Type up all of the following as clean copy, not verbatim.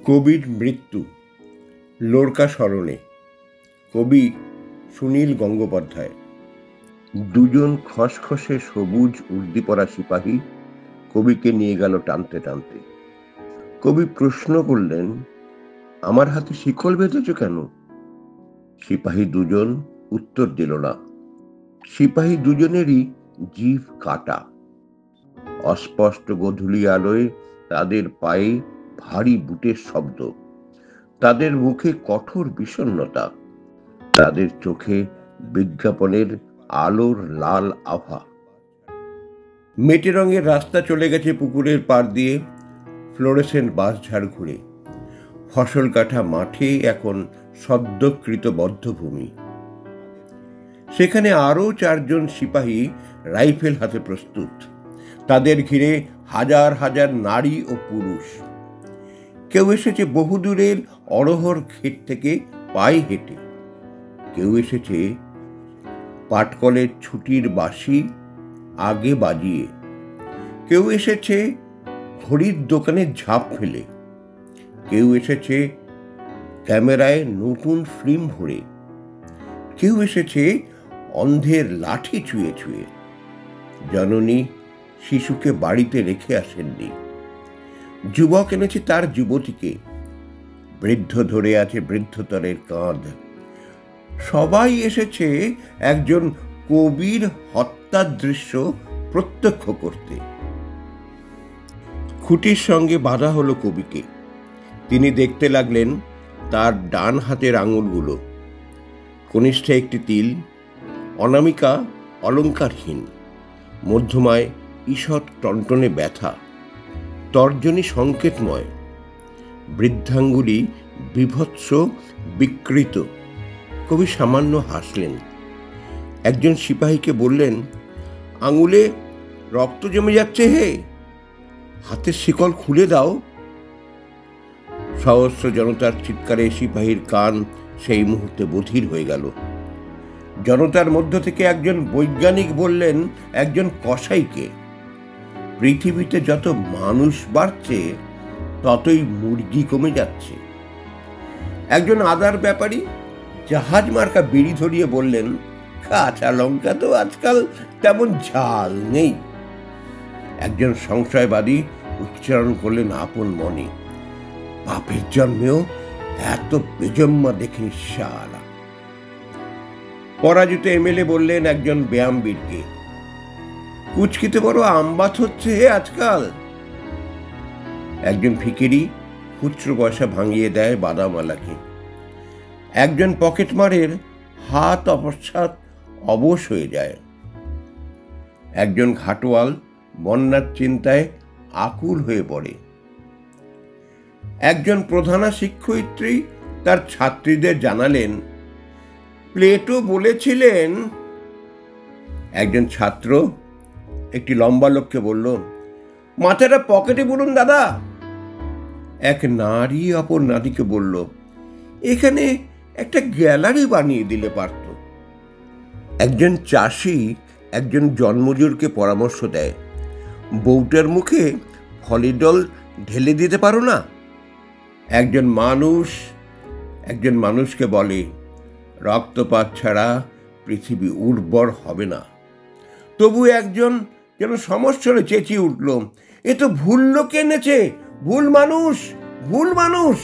কবির মৃত্যু লোরকা স্মরণে। কবি সুনীল গঙ্গোপাধ্যায়। দুজন খসখসে সবুজ উর্দি পরা সিপাহী কবিকে নিয়ে গেল টানতে টানতে। কবি প্রশ্ন করলেন, আমার হাতে শিকল বেঁধেছ কেন? সিপাহী দুজন উত্তর দিল না। সিপাহী দুজনেরই জিভ কাটা। অস্পষ্ট গোধূলি আলোয় তাদের পায়ে ভারী বুটের শব্দ, তাদের মুখে কঠোর বিষণ্ণতা, তাদের চোখে বিজ্ঞাপনের আলোর লাল আভা। মেটে রঙের রাস্তা চলে গেছে পুকুরের পাড় দিয়ে, ফ্লোরেসেন্ট বাঁশঝাড় ঘুরে। ফসল কাটা মাঠে এখন সদ্যকৃত বদ্ধভূমি। সেখানে আরো 4 জন সিপাহী রাইফেল হাতে প্রস্তুত। তাদের ঘিরে হাজার হাজার নারী ও পুরুষ। কেউ এসেছে বহুদূরের অরহর ক্ষেত থেকে পায়ে হেঁটে, কেউ এসেছে পাটকলের ছুটির বাঁশি আগে বাজিয়ে, কেউ এসেছে ঘড়ির দোকানে ঝাঁপ ফেলে, কেউ এসেছে ক্যামেরায় নতুন ফিল্ম ভরে, কেউ এসেছে অন্ধের লাঠি ছুঁয়ে ছুঁয়ে। জননী শিশুকে বাড়িতে রেখে আসেননি। যুবক এনেছে তার যুবতীকে, বৃদ্ধ ধরে আছে বৃদ্ধতরের কাঁধ। সবাই এসেছে একজন কবির হত্যার দৃশ্য প্রত্যক্ষ করতে। খুঁটির সঙ্গে বাঁধা হলো কবিকে। তিনি দেখতে লাগলেন তার ডান হাতের আঙুলগুলো। কনিষ্ঠে একটি তিল, অনামিকা অলঙ্কারহীন, মধ্যমায় ঈষৎ টনটনে ব্যথা, তর্জনী সংকেতময়, বৃদ্ধাঙ্গুলি বিভৎস বিকৃত। কবি সামান্য হাসলেন। একজন সিপাহীকে বললেন, আঙুলে রক্ত জমে যাচ্ছে হে, হাতের শিকল খুলে দাও। সহস্র জনতার চিৎকারে সিপাহীর কান সেই মুহূর্তে বধির হয়ে গেল। জনতার মধ্য থেকে একজন বৈজ্ঞানিক বললেন একজন কসাইকে, পৃথিবীতে যত মানুষ বাড়ছে ততই মুরগি কমে যাচ্ছে। একজন আদার ব্যাপারী জাহাজ মার্কা বিড়ি ধরিয়ে বললেন, কাঁচা লঙ্কা তো আজকাল তেমন ঝাল নেই। একজন সংশয়বাদী উচ্চারণ করলেন আপন মনে, বাপের জন্মেও এত বেজম্মা দেখিনি শালা। পরাজিত এমএলএ বললেন একজন ব্যায়ামবীরকে, কুচকিতে বড় আমবাত হচ্ছে হে আজকাল। একজন ভিখিরি খুচরো পয়সা ভাঙিয়ে দেয় বাদামালাকে। একজন পকেটমারের হাত অপসাৎ অবশ হয়ে যায়। একজন ঘাটোয়াল বন্যার চিন্তায় আকুল হয়ে পড়ে। একজন প্রধানা শিক্ষয়িত্রী তার ছাত্রীদের জানালেন, প্লেটো বলেছিলেন। একজন ছাত্র একটি লম্বা লোককে বলল, মাথাটা পকেটে বলুন দাদা। এক নারী অপর নারীকে বলল, এখানে একটা গ্যালারি বানিয়ে দিলে পারত। একজন চাষি একজন জন্মজুরকে পরামর্শ দেয়, বউটার মুখে ফলিডল ঢেলে দিতে পারো না। একজন মানুষকে বলে, রক্তপাত ছাড়া পৃথিবী উর্বর হবে না। তবু একজন যেন সমস্যারে চেঁচিয়ে উঠল, এ তো ভুল লোক এনেছে, ভুল মানুষ, ভুল মানুষ।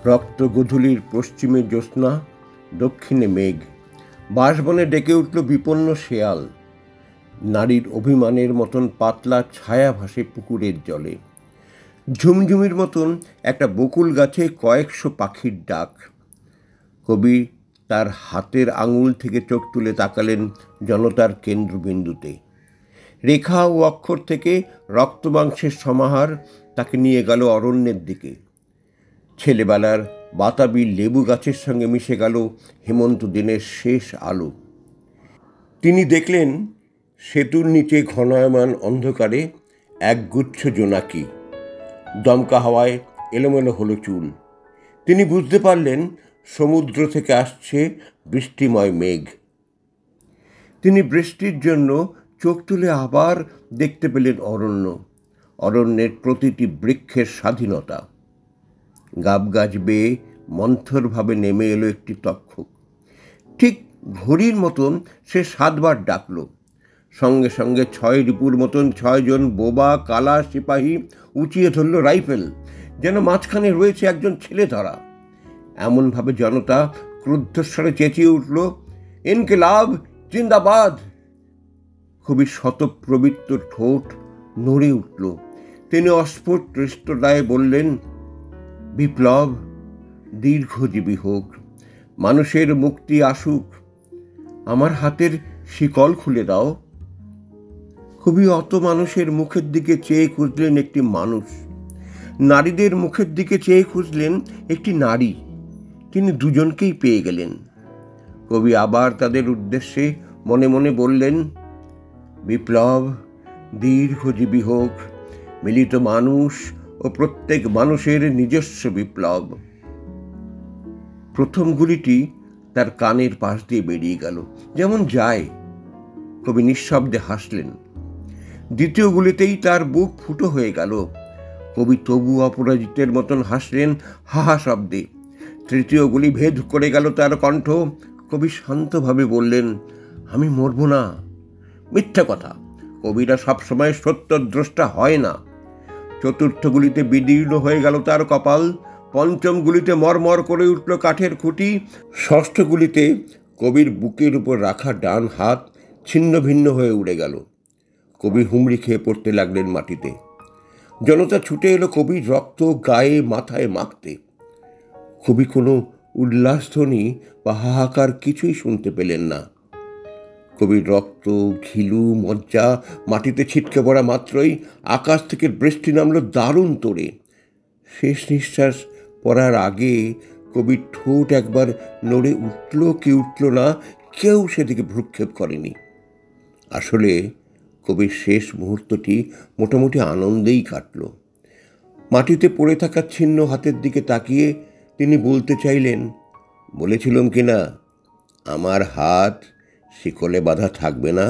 রক্ত গোধূলির পশ্চিমে জ্যোৎস্না, দক্ষিণে মেঘ। বাঁশবনে ডেকে উঠল বিপন্ন শেয়াল। নারীর অভিমানের মতন পাতলা ছায়া ভাসে পুকুরের জলে। ঝুমঝুমির মতন একটা বকুল গাছে কয়েকশো পাখির ডাক। কবি তার হাতের আঙুল থেকে চোখ তুলে তাকালেন জনতার কেন্দ্রবিন্দুতে। রেখা ও অক্ষর থেকে রক্তমাংসের সমাহার তাকে নিয়ে গেল অরণ্যের দিকে। ছেলেবেলার বাতাবি লেবু গাছের সঙ্গে মিশে গেল হেমন্ত দিনের শেষ আলো। তিনি দেখলেন সেতুর নিচে ঘনায়মান অন্ধকারে একগুচ্ছ জোনাকি। দমকা হাওয়ায় এলোমেলো হলো চুল। তিনি বুঝতে পারলেন সমুদ্র থেকে আসছে বৃষ্টিময় মেঘ। তিনি বৃষ্টির জন্য চোখ তুলে আবার দেখতে পেলেন অরণ্য, অরণ্যের প্রতিটি বৃক্ষের স্বাধীনতা। গাব গাছ বেয়ে মন্থরভাবে নেমে এলো একটি তক্ষক। ঠিক ঘড়ির মতন সে 7 বার ডাকল। সঙ্গে সঙ্গে 6 রিপুর মতন 6 জন বোবা কালা সিপাহী উঁচিয়ে ধরল রাইফেল, যেন মাঝখানে রয়েছে একজন ছেলে ধরা। এমনভাবে জনতা ক্রুদ্ধস্বরে চেঁচিয়ে উঠল, ইনকিলাব জিন্দাবাদ। কবির শতপ্রবৃত্ত ঠোঁট নড়ে উঠল। তিনি অস্ফুট হৃষ্টতায় বললেন, বিপ্লব দীর্ঘজীবী হোক, মানুষের মুক্তি আসুক, আমার হাতের শিকল খুলে দাও। কবি অত মানুষের মুখের দিকে চেয়ে খুঁজলেন একটি মানুষ, নারীদের মুখের দিকে চেয়ে খুঁজলেন একটি নারী। তিনি দুজনকেই পেয়ে গেলেন। কবি আবার তাদের উদ্দেশ্যে মনে মনে বললেন, বিপ্লব দীর্ঘজীবী হোক, মিলিত মানুষ ও প্রত্যেক মানুষের নিজস্ব বিপ্লব। প্রথম গুলিটি তার কানের পাশ দিয়ে বেরিয়ে গেল, যেমন যায়। কবি নিঃশব্দে হাসলেন। দ্বিতীয় গুলিতেই তার বুক ফুটো হয়ে গেল। কবি তবু অপরাজিতের মতন হাসলেন হাহা শব্দে। তৃতীয় গুলি ভেদ করে গেল তার কণ্ঠ। কবি শান্তভাবে বললেন, আমি মরব না। মিথ্যা কথা, কবিরা সবসময় সত্যদ্রষ্টা হয় না। চতুর্থ গুলিতে বিদীর্ণ হয়ে গেল তার কপাল। পঞ্চম গুলিতে মরমর করে উঠল কাঠের খুঁটি। ষষ্ঠ গুলিতে কবির বুকের উপর রাখা ডান হাত ছিন্ন ভিন্ন হয়ে উড়ে গেল। কবি হুমড়ি খেয়ে পড়তে লাগলেন মাটিতে। জনতা ছুটে এলো কবির রক্ত গায়ে মাথায় মাখতে। কবি কোনো উল্লাসধ্বনি বা হাহাকার কিছুই শুনতে পেলেন না। কবির রক্ত, ঘিলু, মজ্জা মাটিতে ছিটকে পড়া মাত্রই আকাশ থেকে বৃষ্টি নামল দারুণ তোড়ে। শেষ নিঃশ্বাস পড়ার আগে কবির ঠোঁট একবার নড়ে উঠল কি উঠল না, কেউ সেদিকে ভ্রুক্ষেপ করেনি। আসলে কবির শেষ মুহূর্তটি মোটামুটি আনন্দেই কাটল। মাটিতে পড়ে থাকা ছিন্ন হাতের দিকে তাকিয়ে তিনি বলতে চাইলেন, বলেছিলাম কিনা আমার হাত শিকলে বাঁধা থাকবে না।